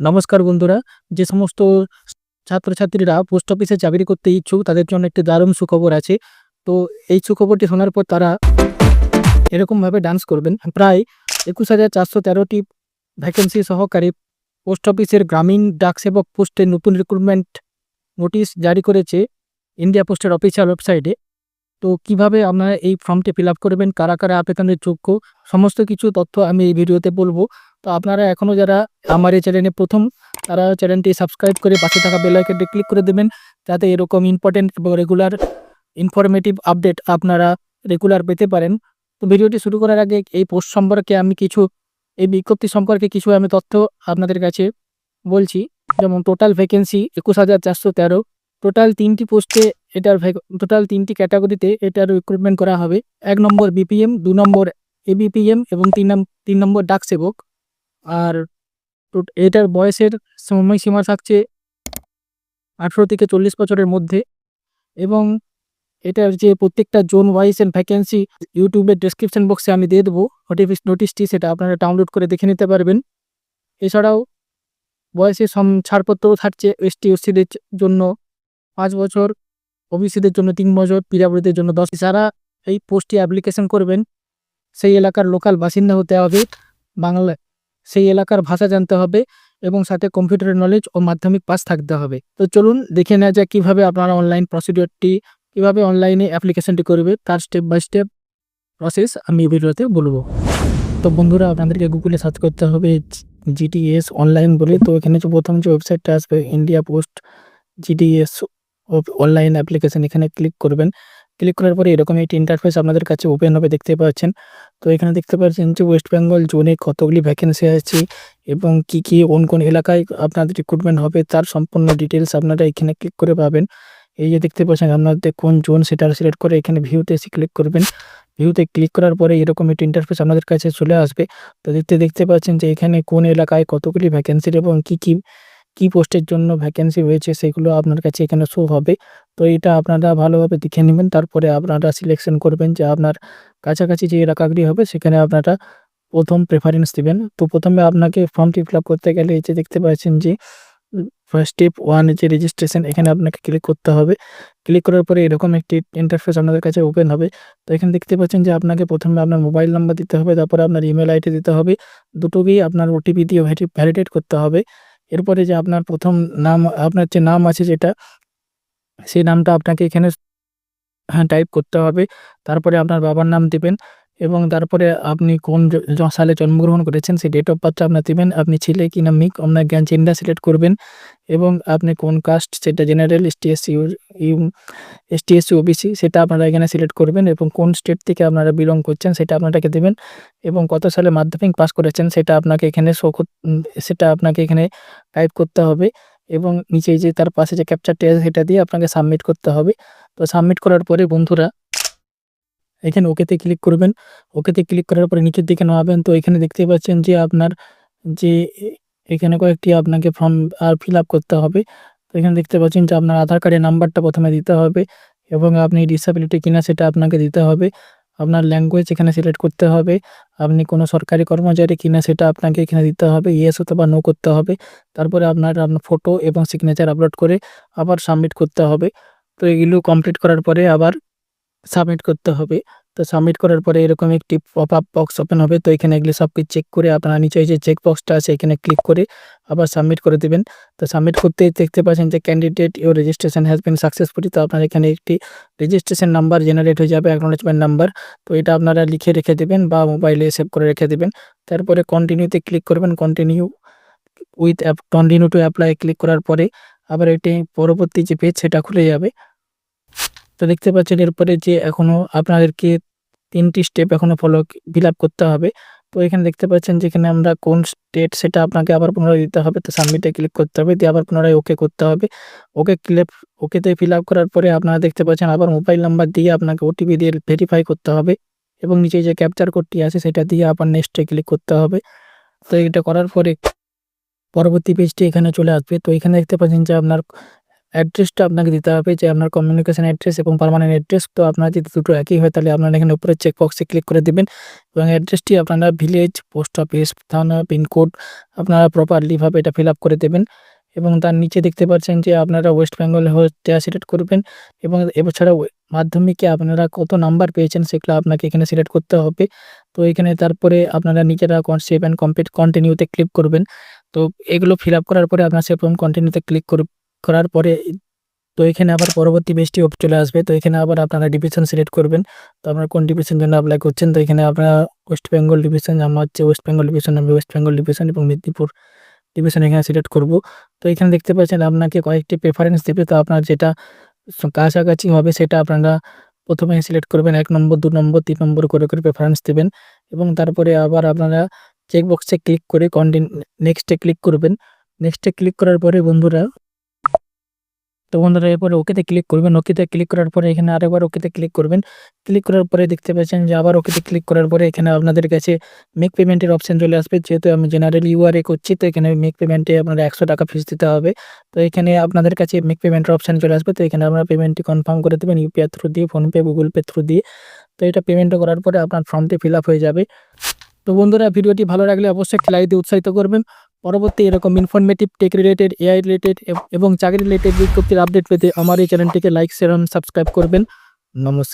নমস্কার বন্ধুরা, যে সমস্ত ছাত্রছাত্রীরা পোস্ট অফিসে চাকরি করতে ইচ্ছুক তাদের জন্য একটি দারুণ সুখবর আছে। তো এই সুখবরটি শোনার পর তারা এরকমভাবে ডান্স করবেন। প্রায় ২১,৪১৩টি ভ্যাকেন্সি সহকারী পোস্ট অফিসের গ্রামীণ ডাকসেবক পোস্টে নতুন রিক্রুটমেন্ট নোটিশ জারি করেছে ইন্ডিয়া পোস্টের অফিসিয়াল ওয়েবসাইটে। তো কিভাবে আপনারা এই ফর্মটি ফিল আপ করবেন, কারা কারা আবেদনের যোগ্য, সমস্ত কিছু তথ্য আমি এই ভিডিওতে বলবো। তো আপনারা এখনও যারা আমার এই চ্যানেলে প্রথম, তারা চ্যানেলটি সাবস্ক্রাইব করে পাশে থাকা বেল আইকনটি ক্লিক করে দেবেন, যাতে এরকম ইম্পর্টেন্ট এবং রেগুলার ইনফরমেটিভ আপডেট আপনারা রেগুলার পেতে পারেন। তো ভিডিওটি শুরু করার আগে এই পোস্ট সম্পর্কে এই বিজ্ঞপ্তি সম্পর্কে কিছু আমি তথ্য আপনাদের কাছে বলছি। যেমন টোটাল ভ্যাকেন্সি ২১,৪১৩, টোটাল ৩টি পোস্টে টোটাল 3টি ক্যাটাগরিতে এটার রিক্রুটমেন্ট করা হবে। ১ নম্বর বিপিএম, ২ নম্বর এবিপিএম এবং ৩ নম্বর ডাকসেবক। আর এটার বয়সের সময়সীমা থাকছে ১৮ থেকে ৪০ বছরের মধ্যে। এবং এটার যে প্রত্যেকটা জোন ওয়াইজ এর ভ্যাকেন্সি ইউটিউবের ডেসক্রিপশন বক্সে আমি দিয়ে দেবো নোটিশটি, সেটা আপনারা ডাউনলোড করে দেখে নিতে পারবেন। এছাড়াও বয়সে ছাড়পত্রও থাকছে এসটি/ওসিদের জন্য ৫ বছর, ওবিসিদের জন্য ৩ বছর, পিডব্লিউডিদের জন্য ১০। যারা এই পোস্টে অ্যাপ্লিকেশন করবেন সেই এলাকার লোকাল বাসিন্দা হতে হবে, বাংলা সেই এলাকার ভাষা জানতে হবে এবং সাথে কম্পিউটারের নলেজ ও মাধ্যমিক পাস থাকতে হবে। তো চলুন দেখে নেওয়া যাক কীভাবে আপনারা কীভাবে অনলাইনে অ্যাপ্লিকেশনটি করবে, তার স্টেপ বাই স্টেপ প্রসেস আমি এই ভিডিওতে বলবো। তো বন্ধুরা, আপনাদেরকে গুগলে সার্চ করতে হবে জিটিএস অনলাইন বলে। তো এখানে প্রথম যে ওয়েবসাইটটা আসবে India post GTS online application, এখানে ক্লিক করবেন। ক্লিক করার পরে এরকম একটি ইন্টারফেস আপনাদের কাছে ওপেন হবে, দেখতে পাচ্ছেন। তো এখানে দেখতে পাচ্ছেন যে ওয়েস্ট বেঙ্গল জোনে কতগুলি ভ্যাকেন্সি আছে এবং কী কোন এলাকায় আপনাদের রিক্রুটমেন্ট হবে তার সম্পূর্ণ ডিটেলস আপনারা এখানে ক্লিক করে পাবেন। এই যে দেখতে পাচ্ছেন আপনাদের কোন জোন সেটা সিলেক্ট করে এখানে ভিউতে এসে ক্লিক করবেন। ভিউতে ক্লিক করার পরে এরকম একটি ইন্টারফেস আপনাদের কাছে চলে আসবে। তো দেখতে পাচ্ছেন যে এখানে কোন এলাকায় কতগুলি ভ্যাকেন্সির এবং কী পোস্টের জন্য ভ্যাকেন্সি হয়েছে সেগুলো আপনার কাছে এখানে শো হবে। তো এটা আপনারা ভালোভাবে দেখে নেবেন, তারপরে আপনারা সিলেকশন করবেন যে আপনার কাছাকাছি যে এলাকাগুলি হবে সেখানে আপনারা প্রথম প্রেফারেন্স দিবেন। তো প্রথমে আপনাকে ফর্মটি ফিল আপ করতে গেলে এই যে দেখতে পাচ্ছেন যে ফার্স্ট স্টেপ 1 যে রেজিস্ট্রেশন, এখানে আপনাকে ক্লিক করতে হবে। ক্লিক করার পরে এরকম একটি ইন্টারফেস আপনাদের কাছে ওপেন হবে। তো এখানে দেখতে পাচ্ছেন যে আপনাকে প্রথমে আপনার মোবাইল নাম্বার দিতে হবে, তারপরে আপনার ইমেল আইডি দিতে হবে, দুটোকেই আপনার ওটিপি দিয়ে ভ্যালিডেট করতে হবে। এরপরে যে আপনার প্রথম নাম, আপনার যে নাম আছে যেটা, সেই নামটা আপনাকে এখানে টাইপ করতে হবে। তারপরে আপনার বাবার নাম দিবেন এবং তারপরে আপনি কোন সালে জন্মগ্রহণ করেছেন সেই ডেট অফ বার্থটা আপনার দিবেন। আপনি ছেলে কি না মেয়ে, আপনার জেন্ডার সিলেক্ট করবেন এবং আপনি কোন কাস্ট, সেটা জেনারেল, এসটি/এসসি, ওবিসি সেটা আপনারা এখানে সিলেক্ট করবেন এবং কোন স্টেট থেকে আপনারা বিলং করছেন সেটা আপনাকে দেবেন এবং কত সালে মাধ্যমিক পাস করেছেন সেটা আপনাকে এখানে টাইপ করতে হবে এবং নিচে যে তার পাশে যে ক্যাপচারটি আছে সেটা দিয়ে আপনাকে সাবমিট করতে হবে। তো সাবমিট করার পরে বন্ধুরা এখানে ওকেতে ক্লিক করবেন। ওকেতে ক্লিক করার পরে নিচের দিকে নামাবেন। তো এখানে দেখতে পাচ্ছেন যে আপনার যে এখানে কয়েকটি আপনাকে ফর্ম ফিল আপ করতে হবে। তো এখানে দেখতে পাচ্ছেন যে আপনার আধার কার্ডের নাম্বারটা প্রথমে দিতে হবে এবং আপনি ডিসেবিলিটি কিনা সেটা আপনাকে দিতে হবে। আপনার ল্যাঙ্গুয়েজ এখানে সিলেক্ট করতে হবে। আপনি কোনো সরকারি কর্মচারী কিনা সেটা আপনাকে এখানে দিতে হবে, ইয়েস অথবা নো করতে হবে। তারপরে আপনার ফটো এবং সিগনেচার আপলোড করে আবার সাবমিট করতে হবে। তো এগুলো কমপ্লিট করার পরে আবার সাবমিট করতে হবে। তো সাবমিট করার পরে এরকম একটি পপ আপ বক্স ওপেন হবে। তো এখানে এগুলো সব কিছু চেক করে আপনারা নিচে যে চেক বক্সটা আছে এখানে ক্লিক করে আবার সাবমিট করে দেবেন। তো সাবমিট করতে দেখতে পাচ্ছেন যে candidate your registration has been successfully. তো আপনার এখানে একটি রেজিস্ট্রেশন নাম্বার জেনারেট হয়ে যাবে, অ্যাকনোলেজমেন্ট নাম্বার। তো এটা আপনারা লিখে রেখে দেবেন বা মোবাইলে সেভ করে রেখে দেবেন। তারপরে কন্টিনিউতে ক্লিক করবেন। কন্টিনিউ টু অ্যাপ্লাই ক্লিক করার পরে আবার এটি পরবর্তী যে পেজ সেটা খুলে যাবে। তো দেখতে পাচ্ছেন এরপরে যে এখনও আপনাদেরকে 3টি স্টেপ এখনও ফিল আপ করতে হবে। তো এখানে দেখতে পাচ্ছেন যেখানে আমরা কোন স্টেট সেটা আপনাকে আবার পুনরায় দিতে হবে। তো সাবমিটে ক্লিক করতে হবে, দিয়ে আবার পুনরায় ওকে করতে হবে। ওকেতে ফিল আপ করার পরে আপনারা দেখতে পাচ্ছেন আবার মোবাইল নাম্বার দিয়ে আপনাকে ওটিপি দিয়ে ভেরিফাই করতে হবে এবং নিচে যে ক্যাপচার কোডটি আছে সেটা দিয়ে আবার নেক্সটে ক্লিক করতে হবে। তো এটা করার পরে পরবর্তী পেজটি এখানে চলে আসবে। তো এখানে দেখতে পাচ্ছেন যে আপনার অ্যাড্রেসটা আপনাকে দিতে হবে, যে আপনার কমিউনিকেশন অ্যাড্রেস এবং পার্মানেন্ট অ্যাড্রেস। তো আপনার যদি দুটো একই হয় তাহলে আপনারা এখানে উপরে চেক বক্সে ক্লিক করে দিবেন এবং অ্যাড্রেসটি আপনারা ভিলেজ, পোস্ট অফিস, থানা, পিনকোড আপনারা প্রপারলিভাবে এটা ফিল আপ করে দেবেন এবং তার নিচে দেখতে পাচ্ছেন যে আপনারা ওয়েস্ট বেঙ্গল হচ্ছে সিলেক্ট করবেন এবং এছাড়া মাধ্যমিকে আপনারা কত নাম্বার পেয়েছেন সেগুলো আপনাকে এখানে সিলেক্ট করতে হবে। তো এখানে তারপরে আপনারা নিজেরা সেভ অ্যান্ড কন্টিনিউতে ক্লিক করবেন। তো এগুলো ফিল আপ করার পরে আপনার সেভ এবং কন্টিনিউতে ক্লিক করার পরে তো এখানে আবার পরবর্তী পেজটি চলে আসবে। তো এখানে আবার আপনারা ডিভিশন সিলেক্ট করবেন। তো আপনারা কোন ডিভিশন জন্য অ্যাপ্লাই করছেন, তো এখানে আপনারা ওয়েস্ট বেঙ্গল ডিভিশন, আমার হচ্ছে ওয়েস্ট বেঙ্গল ডিভিশন, আমি ওয়েস্ট বেঙ্গল ডিভিশন এবং মেদিনীপুর ডিভিশন এখানে সিলেক্ট করব। তো এখানে দেখতে পাচ্ছেন আপনাকে কয়েকটি প্রেফারেন্স দেবে। তো আপনার যেটা কাছাকাছি হবে সেটা আপনারা প্রথমে সিলেক্ট করবেন, 1 নম্বর, 2 নম্বর, 3 নম্বর করে প্রেফারেন্স দেবেন এবং তারপরে আবার আপনারা চেক বক্সে ক্লিক করে নেক্সটে ক্লিক করবেন। নেক্সটে ক্লিক করার পরে বন্ধুরা এরপরে ওকেতে ক্লিক করবেন। ওকেতে ক্লিক করার পরে এখানে আরেকবার ওকেতে ক্লিক করবেন। ক্লিক করার পরে দেখতে পাচ্ছেন যে আবার ওকেতে ক্লিক করার পরে এখানে আপনাদের কাছে মেক পেমেন্টের অপশন চলে আসবে। যেহেতু আমি জেনারেল ইউআরএ করছি তো এখানে মেক পেমেন্টে আপনারা 100 টাকা ফিস দিতে হবে। তো এখানে আপনাদের কাছে মেক পেমেন্টের অপশন চলে আসবে। তো এখানে আপনারা পেমেন্টটি কনফার্ম করে দেবেন ইউপিআই থ্রু দিয়ে, ফোনপে, গুগল পে থ্রু দিয়ে। তো এটা পেমেন্ট করার পরে আপনার ফর্মটি ফিল আপ হয়ে যাবে। তো বন্ধুরা, ভিডিওটি ভালো লাগলে অবশ্যই একটি লাইক দিয়ে উৎসাহিত করবেন। পরবর্তী এরকম informative, tech related, AI related এবং চাকরি রিলেটেড বিজ্ঞপ্তির আপডেট পেতে আমার এই চ্যানেলটিকে লাইক, শেয়ার এবং সাবস্ক্রাইব করবেন। নমস্কার।